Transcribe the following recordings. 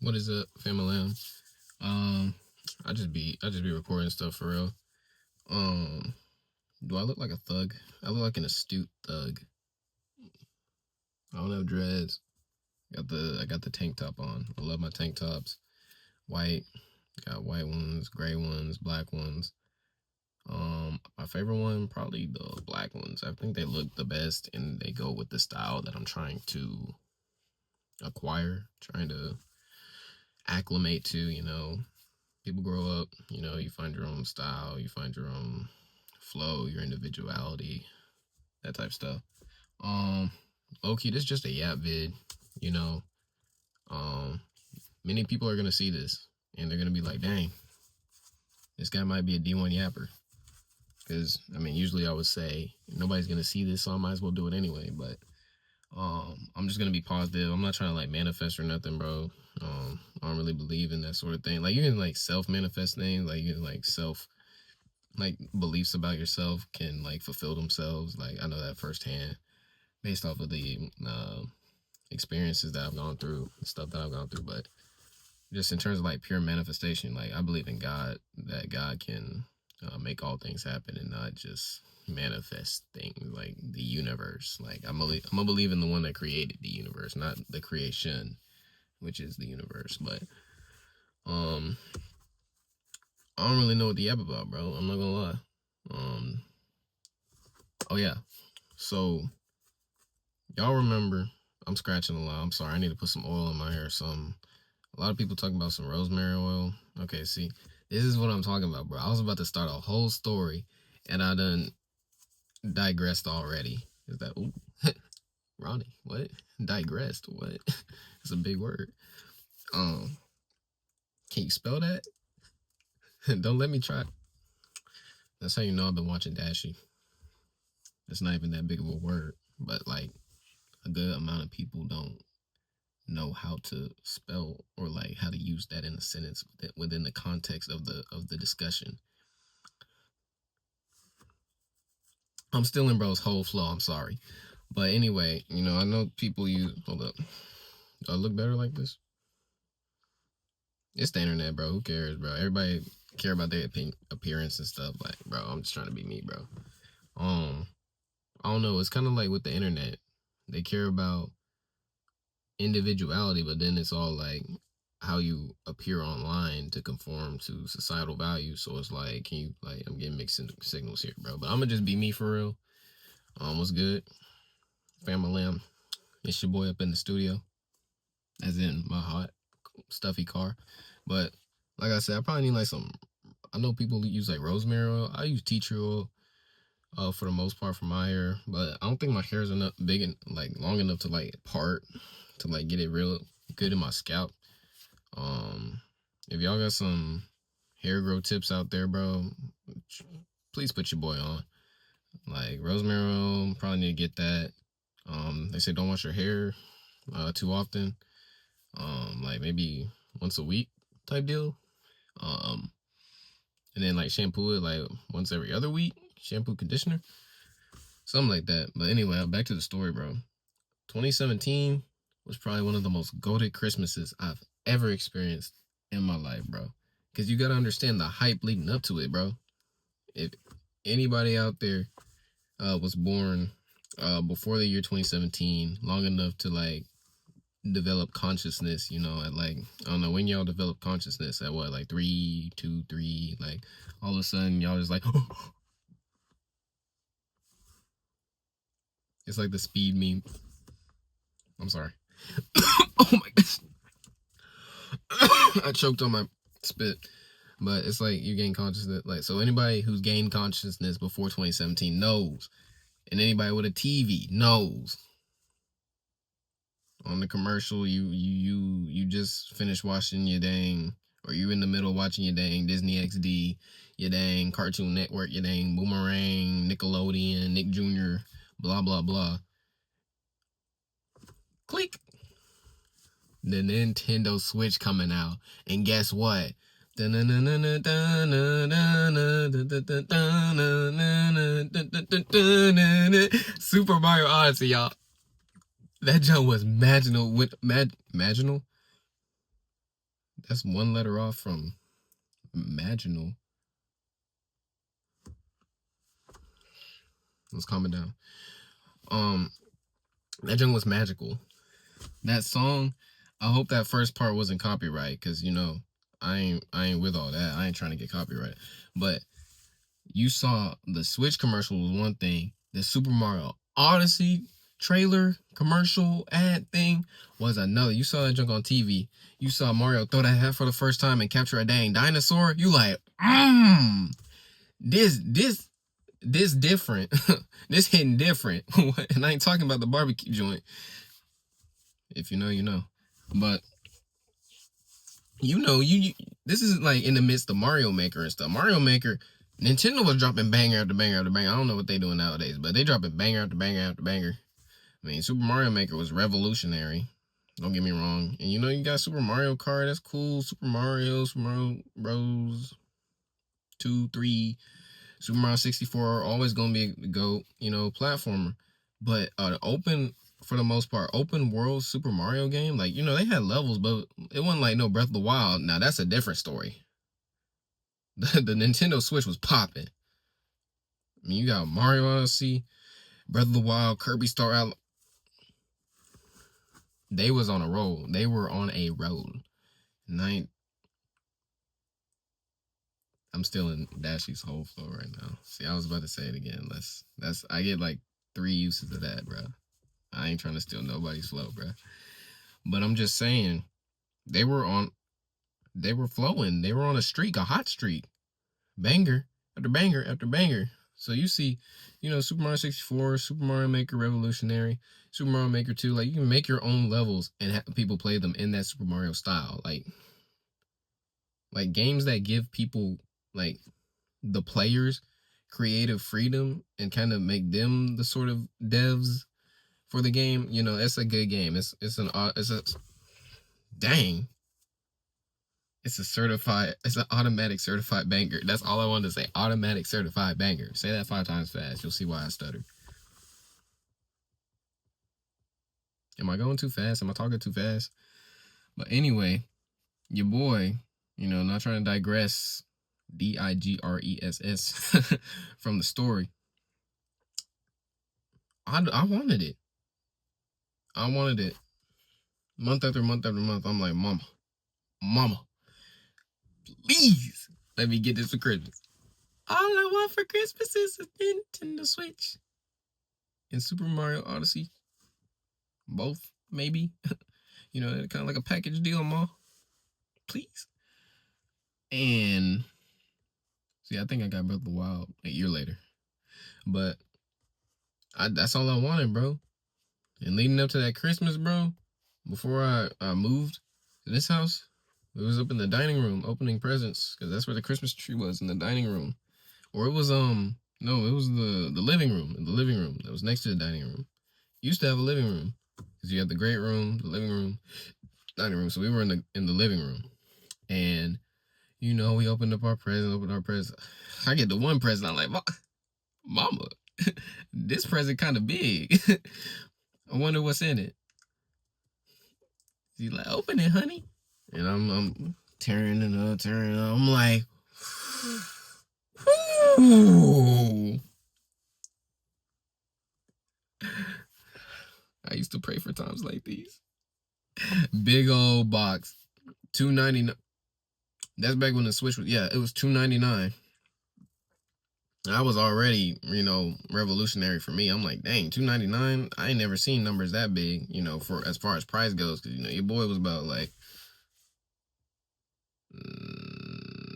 What is up, family? I just be recording stuff for real. Do I look like a thug? I look like an astute thug. I don't have dreads. I got the tank top on. I love my tank tops. White. Got white ones, gray ones, black ones. My favorite one, probably the black ones. I think they look the best and they go with the style that I'm trying to acquire, trying to acclimate to, people grow up, you find your own style, you find your own flow, your individuality, that type of stuff. Low-key, this is just a yap vid, many people are gonna see this and they're gonna be like, dang, this guy might be a D1 yapper. Because usually I would say nobody's gonna see this, so I might as well do it anyway. But I'm just gonna be positive. I'm not trying to manifest or nothing, bro. I don't really believe in that sort of thing. You can self-manifest things, you can self beliefs about yourself can fulfill themselves. I know that firsthand, based off of the experiences that I've gone through, stuff that I've gone through. But just in terms of pure manifestation, I believe in God, that God can make all things happen and not just manifest things the universe. I'm gonna believe in the one that created the universe, not the creation, which is the universe. But I don't really know what the app about, bro. I'm not gonna lie. Oh yeah, so y'all remember, I'm scratching a lot. I'm sorry, I need to put some oil in my hair or something. A lot of people talking about some rosemary oil. Okay, see, this is what I'm talking about, bro. I was about to start a whole story, and I done digressed already. Is that, ooh, Ronnie, what? Digressed, what? It's a big word. Can you spell that? Don't let me try. That's how you know I've been watching Dashy. It's not even that big of a word, but a good amount of people don't know how to spell or how to use that in a sentence within the context of the discussion. I'm still in bro's whole flow, I'm sorry. But anyway, I know people use, hold up. Do I look better like this? It's the internet, bro. Who cares, bro? Everybody care about their appearance and stuff. Bro, I'm just trying to be me, bro. I don't know. It's kind of like with the internet. They care about individuality, but then it's all how you appear online to conform to societal values. So it's can you I'm getting mixed signals here, bro. But I'm gonna just be me for real. What's good, family? It's your boy up in the studio, as in my hot stuffy car. But like I said, I probably need some. I know people use rosemary oil. I use tea tree oil for the most part for my hair, but I don't think my hair is enough big and long enough to part to get it real good in my scalp. If y'all got some hair grow tips out there, bro, please put your boy on. Rosemary oil, probably need to get that. They say don't wash your hair too often. Maybe once a week type deal. And then shampoo it once every other week. Shampoo, conditioner, something like that. But anyway, back to the story, bro. 2017 was probably one of the most goated Christmases I've ever experienced in my life, bro. Because you got to understand the hype leading up to it, bro. If anybody out there was born before the year 2017, long enough to develop consciousness, at I don't know when y'all develop consciousness, at what, 3, 2, 3, all of a sudden y'all just it's like the speed meme. I'm sorry. Oh my gosh. I choked on my spit. But it's you gain consciousness. So anybody who's gained consciousness before 2017 knows. And anybody with a TV knows. On the commercial, you just finished watching your dang, or you in the middle watching your dang Disney XD, your dang Cartoon Network, your dang Boomerang, Nickelodeon, Nick Jr., blah, blah, blah. Click. The Nintendo Switch coming out. And guess what? Super Mario Odyssey, y'all. That jump was magical. Magical? That's one letter off from Maginal. Let's calm it down. That joint was magical. That song, I hope that first part wasn't copyright, because you know I ain't with all that. I ain't trying to get copyright. But you saw the Switch commercial was one thing. The Super Mario Odyssey trailer commercial ad thing was another. You saw that junk on TV. You saw Mario throw that hat for the first time and capture a dang dinosaur. You like, this different. This hitting different. And I ain't talking about the barbecue joint. If you know, you know. But you know, you this is like in the midst of Mario Maker and stuff. Mario Maker, Nintendo was dropping banger after banger after banger. I don't know what they doing nowadays, but they dropping banger after banger after banger. I mean, Super Mario Maker was revolutionary. Don't get me wrong. And you know, you got Super Mario Kart. That's cool. Super Mario Bros. 2, 3, Super Mario 64 always gonna be a GOAT, you know, platformer. But open, for the most part, open world Super Mario game, like, you know, they had levels, but it wasn't like no Breath of the Wild. Now that's a different story. The Nintendo Switch was popping. I mean, you got Mario Odyssey, Breath of the Wild, Kirby Star Allies. They was on a roll. They were on a roll. I'm still in Dashy's whole flow right now. See, I was about to say it again. I get like 3 uses of that, bro. I ain't trying to steal nobody's flow, bro. But I'm just saying, they were flowing. They were on a streak, a hot streak. Banger after banger after banger. So you see, you know, Super Mario 64, Super Mario Maker Revolutionary, Super Mario Maker 2, like you can make your own levels and have people play them in that Super Mario style. Like games that give people, like, the players creative freedom and kind of make them the sort of devs for the game. You know, it's a good game. It's an automatic certified banger. That's all I wanted to say. Automatic certified banger. Say that 5 times fast. You'll see why I stutter. Am I going too fast? Am I talking too fast? But anyway, your boy, you know, not trying to digress, digress from the story. I wanted it. I wanted it. Month after month after month, I'm like, Mama, please let me get this for Christmas. All I want for Christmas is a Nintendo Switch and Super Mario Odyssey. Both, maybe. You know, kind of like a package deal, Ma. Please. And see, I think I got Breath of the Wild a year later. But that's all I wanted, bro. And leading up to that Christmas, bro, before I moved to this house, it was up in the dining room opening presents, because that's where the Christmas tree was, in the dining room. Or it was no, it was the living room. The living room that was next to the dining room. Used to have a living room, because you had the great room, the living room, dining room. So we were in the living room, and you know, we opened our present. I get the one present. I'm like, Mama, this present kind of big. I wonder what's in it. She's like, open it, honey. And I'm tearing it up. I'm like, ooh. I used to pray for times like these. Big old box, $2.99. That's back when the Switch was, it was $2.99. I was already, you know, revolutionary for me. I'm like, dang, $2.99. I ain't never seen numbers that big, you know, for as far as price goes. Because, you know, your boy was about like,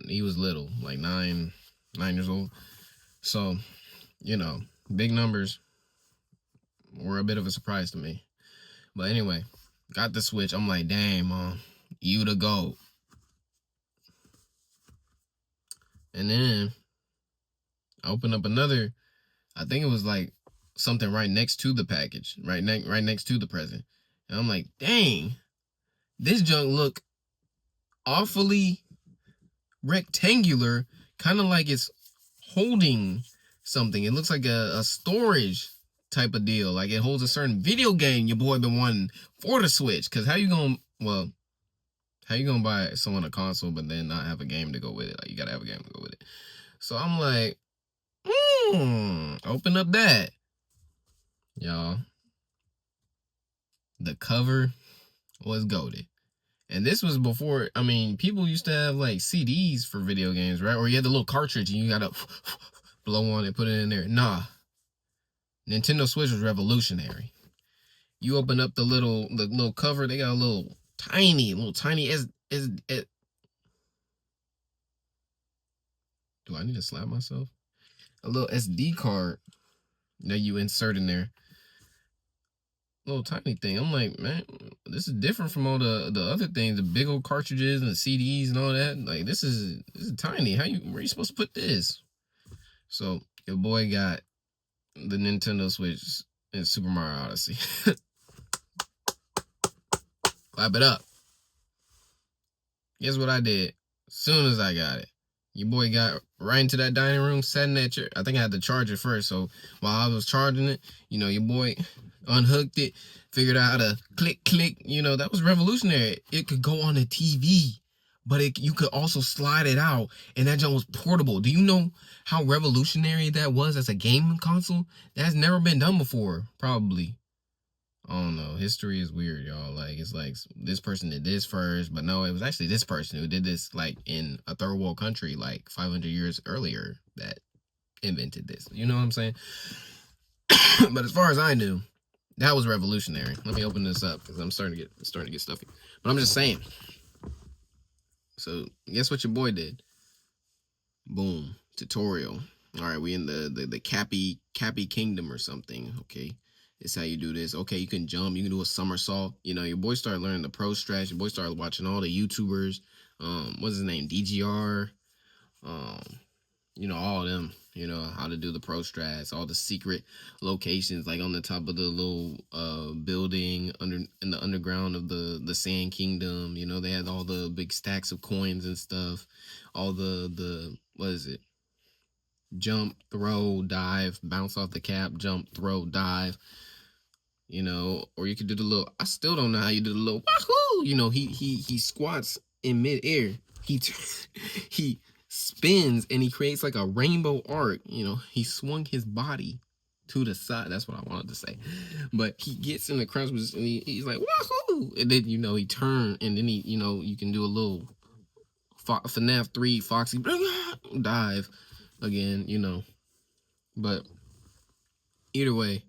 he was little, like 9 years old. So, you know, big numbers were a bit of a surprise to me. But anyway, got the Switch. I'm like, dang, Mom, you the GOAT. And then I opened up another, I think it was like something right next to the package, right next to the present. And I'm like, dang, this junk look awfully rectangular, kind of like it's holding something. It looks like a storage type of deal. Like it holds a certain video game your boy been wanting for the Switch. Because how you going to, well, How you gonna buy someone a console but then not have a game to go with it? Like, you gotta have a game to go with it. So I'm like, open up that. Y'all, the cover was goated. And this was before, I mean, people used to have like CDs for video games, right? Or you had the little cartridge and you gotta blow on it, put it in there. Nah. Nintendo Switch was revolutionary. You open up the little cover, they got a little tiny do I need to slap myself? A little SD card that you insert in there. Little tiny thing. I'm like, man, this is different from all the other things, the big old cartridges and the CDs and all that. Like, this is tiny. Where you supposed to put this? So your boy got the Nintendo Switch and Super Mario Odyssey. Clap it up. Guess what I did? As soon as I got it, your boy got right into that dining room, sat in that chair. I think I had to charge it first. So while I was charging it, your boy unhooked it, figured out how to click. That was revolutionary. It could go on the TV, but you could also slide it out, and that junk was portable. Do you know how revolutionary that was as a gaming console? That's never been done before, probably. I don't know. History is weird, y'all. Like, it's like this person did this first, but no, it was actually this person who did this, like, in a third world country, like 500 years earlier, that invented this. You know what I'm saying? But as far as I knew, that was revolutionary. Let me open this up because I'm starting to get stuffy. But I'm just saying. So guess what your boy did? Boom. Tutorial. All right, we in the Cappy Kingdom or something. Okay. It's how you do this. Okay, you can jump. You can do a somersault. Your boy started learning the pro strats. Your boy started watching all the YouTubers. What's his name? DGR. All of them. How to do the pro strats. All the secret locations, like on the top of the little building in the underground of the Sand Kingdom. They had all the big stacks of coins and stuff. All the what is it? Jump, throw, dive, bounce off the cap, jump, throw, dive. Or you could do the little. I still don't know how you do the little wahoo. He squats in midair. He spins and he creates like a rainbow arc. He swung his body to the side. That's what I wanted to say. But he gets in the crouch position and he's like wahoo, and then he turned and then you can do a little FNAF 3 Foxy dive again. But either way.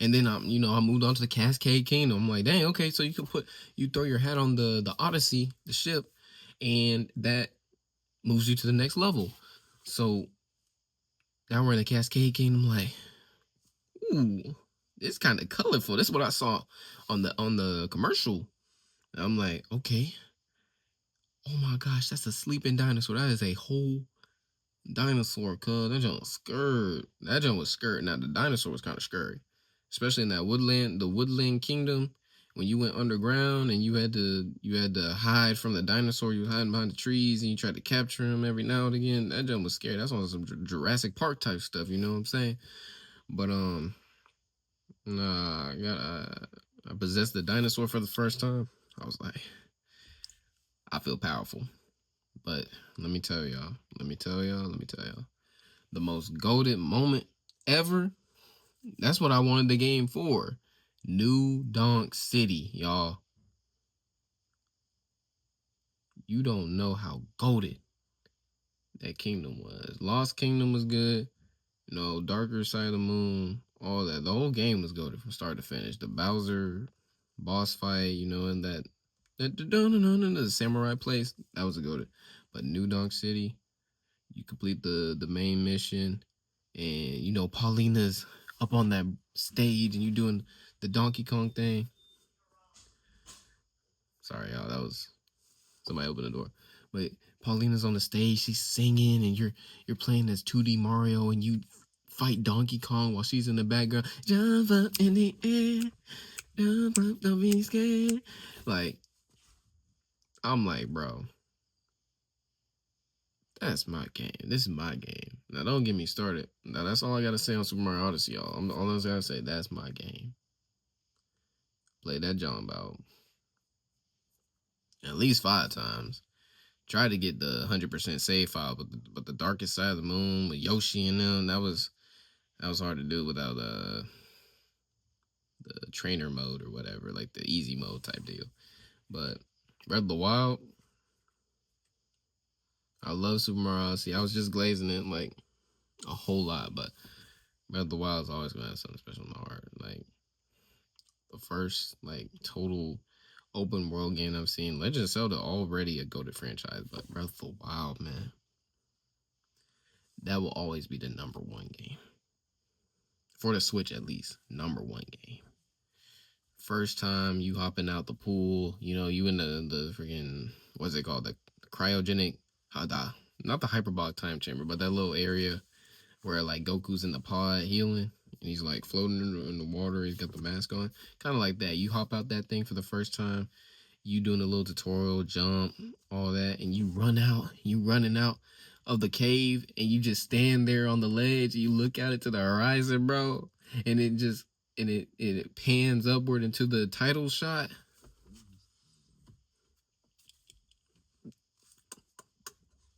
And then I moved on to the Cascade Kingdom. I'm like, dang, okay, so you throw your hat on the Odyssey, the ship, and that moves you to the next level. So now we're in the Cascade Kingdom. I'm like, ooh, it's kind of colorful. That's what I saw on the commercial. And I'm like, okay. Oh my gosh, that's a sleeping dinosaur. That is a whole dinosaur, cuz that joint was scared. That joint was scared. Now the dinosaur was kind of scary, especially in the Woodland Kingdom, when you went underground and you had to hide from the dinosaur. You were hiding behind the trees and you tried to capture him every now and again. That joint was scary. That's on some Jurassic Park type stuff. You know what I'm saying? But nah, I possessed the dinosaur for the first time. I was like, I feel powerful. But let me tell y'all. The most golden moment ever. That's what I wanted the game for. New Donk City, y'all. You don't know how goated that kingdom was. Lost Kingdom was good. Darker Side of the Moon, all that. The whole game was goated from start to finish. The Bowser boss fight, and the samurai place, that was a goated. But New Donk City, you complete the main mission, and Paulina's up on that stage and you doing the Donkey Kong thing. Sorry, y'all, that was somebody open the door. But Paulina's on the stage, she's singing, and you're playing as 2D Mario, and you fight Donkey Kong while she's in the background. Jump up in the air, jump up, don't be scared. Like, I'm like, bro, that's my game. This is my game. Now, don't get me started. Now, that's all I gotta say on Super Mario Odyssey, y'all. All I gotta say, that's my game. Play that John about at least 5 times. Tried to get the 100% save file, but the darkest side of the moon with Yoshi and them, that was hard to do without the trainer mode or whatever, like the easy mode type deal. But Breath of the Wild, I love Super Mario Odyssey. I was just glazing it like a whole lot, but Breath of the Wild is always gonna have something special in my heart. Like the first like total open world game I've seen. Legend of Zelda already a goated franchise, but Breath of the Wild, man, that will always be the number one game for the Switch, at least number one game. First time you hopping out the pool, you in the freaking, what's it called, the cryogenic, not the hyperbolic time chamber, but that little area where like Goku's in the pod healing and he's like floating in the water. He's got the mask on, kind of like that. You hop out that thing for the first time, you doing a little tutorial jump, all that, and you running out of the cave, and you just stand there on the ledge. And you look out into the horizon, bro, and it pans upward into the title shot.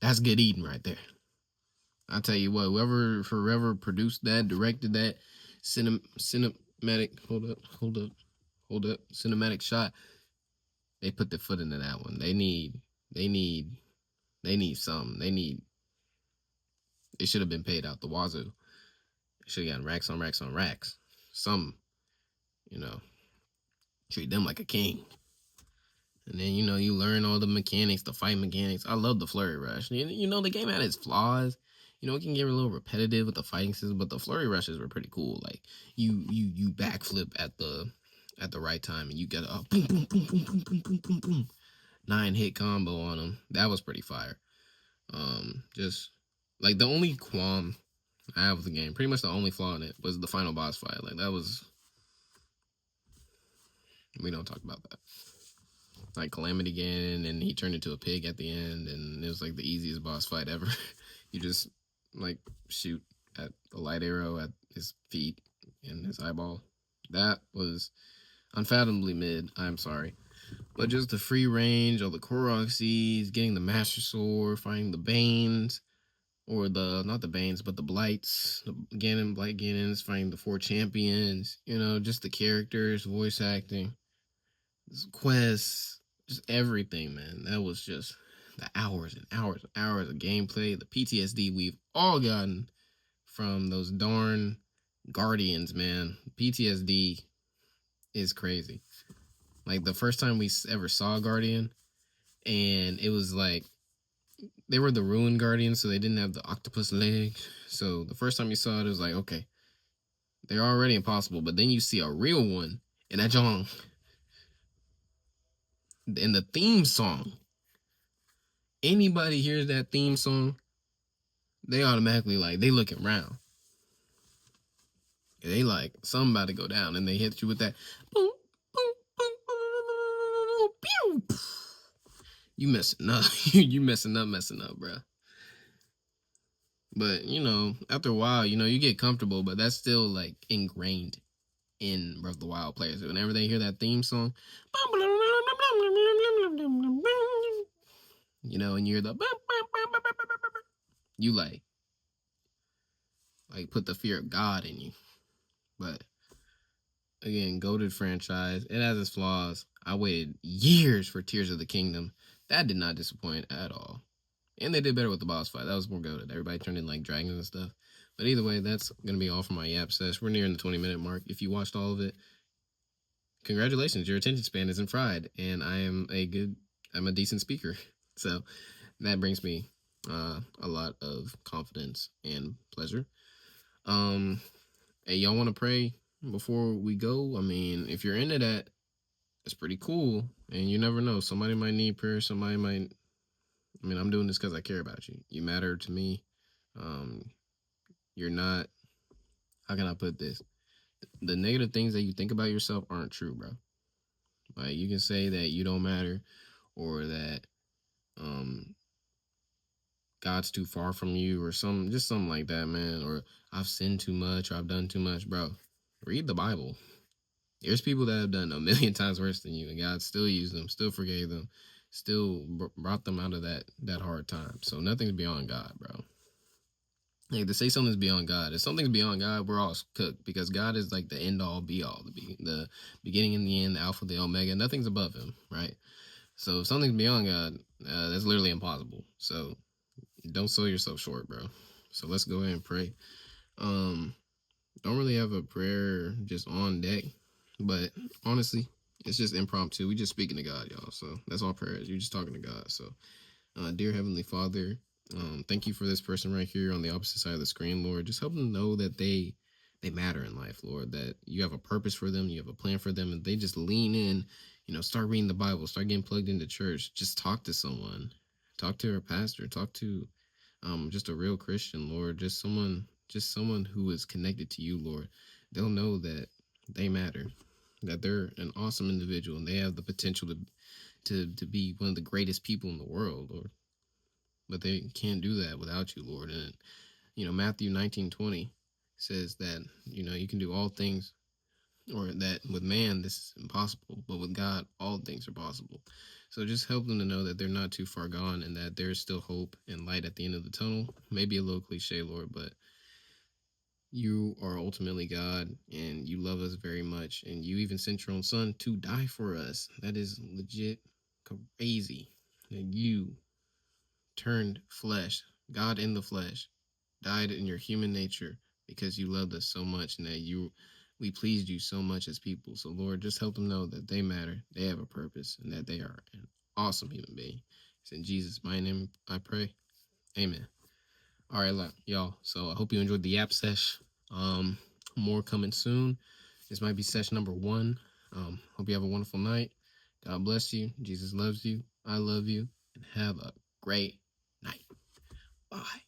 That's good eating right there. I'll tell you what, whoever forever produced that, directed that cinematic, hold up, cinematic shot, they put their foot into that one. They need something. They should have been paid out the wazoo. They should have gotten racks on racks on racks. Some, treat them like a king. And then, you learn all the mechanics, the fight mechanics. I love the flurry rush. The game had its flaws. It can get a little repetitive with the fighting system, but the flurry rushes were pretty cool. Like you backflip at the right time, and you get a boom boom boom boom boom boom boom boom boom 9-hit combo on them. That was pretty fire. Just like the only qualm I have with the game, pretty much the only flaw in it, was the final boss fight. Like that was, we don't talk about that. Like Calamity Ganon, and he turned into a pig at the end, and it was like the easiest boss fight ever. You just like shoot at the light arrow at his feet and his eyeball. That was unfathomably mid. I'm sorry, but just the free range, all the Korok seeds, getting the Master Sword, fighting the Banes, or not the Banes, but the Blights, the Blight Ganons, fighting the 4 champions. Just the characters, voice acting, quests, just everything, man. That was just the hours and hours and hours of gameplay, the PTSD we've all gotten from those darn Guardians, man. PTSD is crazy. Like the first time we ever saw a Guardian, and it was like they were the ruined Guardians, so they didn't have the octopus leg. So the first time you saw it, it was like, okay, they're already impossible. But then you see a real one, and that Jong, in the theme song, anybody hears that theme song, they automatically they looking around. They like something about to go down, and they hit you with that boom, boom, boom, boom, boom, pew. You messing up. You messing up, bro. But after a while, you get comfortable, but that's still like ingrained in Breath of the Wild players. Whenever they hear that theme song, and you hear the you like put the fear of God in you. But again, goated franchise. It has its flaws. I waited years for Tears of the Kingdom. That did not disappoint at all. And they did better with the boss fight. That was more goated. Everybody turned in like dragons and stuff. But either way, that's going to be all for my Yap Sesh. We're nearing the 20-minute mark. If you watched all of it, congratulations. Your attention span isn't fried. And I'm a decent speaker. So that brings me a lot of confidence and pleasure. Hey, y'all want to pray before we go? I mean, if you're into that, it's pretty cool. And you never know. Somebody might need prayer. Somebody might. I mean, I'm doing this because I care about you. You matter to me. You're not. How can I put this? The negative things that you think about yourself aren't true, bro. Like, you can say that you don't matter, or that God's too far from you, or something like that, man. Or I've sinned too much, or I've done too much, bro. Read the Bible. There's people that have done a million times worse than you, and God still used them, still forgave them, still brought them out of that hard time. So nothing's beyond God, bro. Like, to say something's beyond God, if something's beyond God, we're all cooked, because God is like the end all be all, the beginning and the end, the alpha, the omega. Nothing's above him, right? So if something's beyond God, that's literally impossible. So don't sell yourself short, bro. So let's go ahead and pray. Don't really have a prayer just on deck, but honestly, it's just impromptu. We just speaking to God, y'all. So that's all prayer is. You're just talking to God. So, dear Heavenly Father, thank you for this person right here on the opposite side of the screen, Lord. Just help them know that they matter in life, Lord. That you have a purpose for them, you have a plan for them, and they just lean in. Start reading the Bible, start getting plugged into church. Just talk to someone, talk to a pastor, talk to just a real Christian, Lord. Just someone who is connected to you, Lord. They'll know that they matter, that they're an awesome individual, and they have the potential to be one of the greatest people in the world, Lord. But they can't do that without you, Lord. And Matthew 19:20 says that you can do all things, or that with man this is impossible, but with God all things are possible. So just help them to know that they're not too far gone, and that there's still hope and light at the end of the tunnel. Maybe a little cliche, Lord, but you are ultimately God, and you love us very much, and you even sent your own son to die for us. That is legit crazy. That you turned flesh, God in the flesh, died in your human nature because you loved us so much, and that we pleased you so much as people. So Lord, just help them know that they matter, they have a purpose, and that they are an awesome human being. It's in Jesus' mighty name I pray. Amen. All right, y'all. So I hope you enjoyed the Yap Sesh. More coming soon. This might be session number 1. Hope you have a wonderful night. God bless you. Jesus loves you. I love you. And have a great night. Bye.